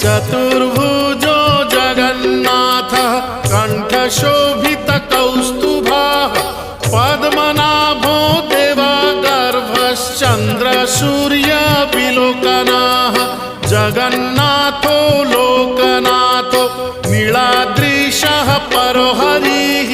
चतुर्भुजो जगन्नाथः कण्ठशोभितकौस्तुभः पद्मनाभो देवगर्भश्चन्द्रसूर्यविलोकनः जगन्नाथो लोकनाथो नीलाद्रीशः परो हरिः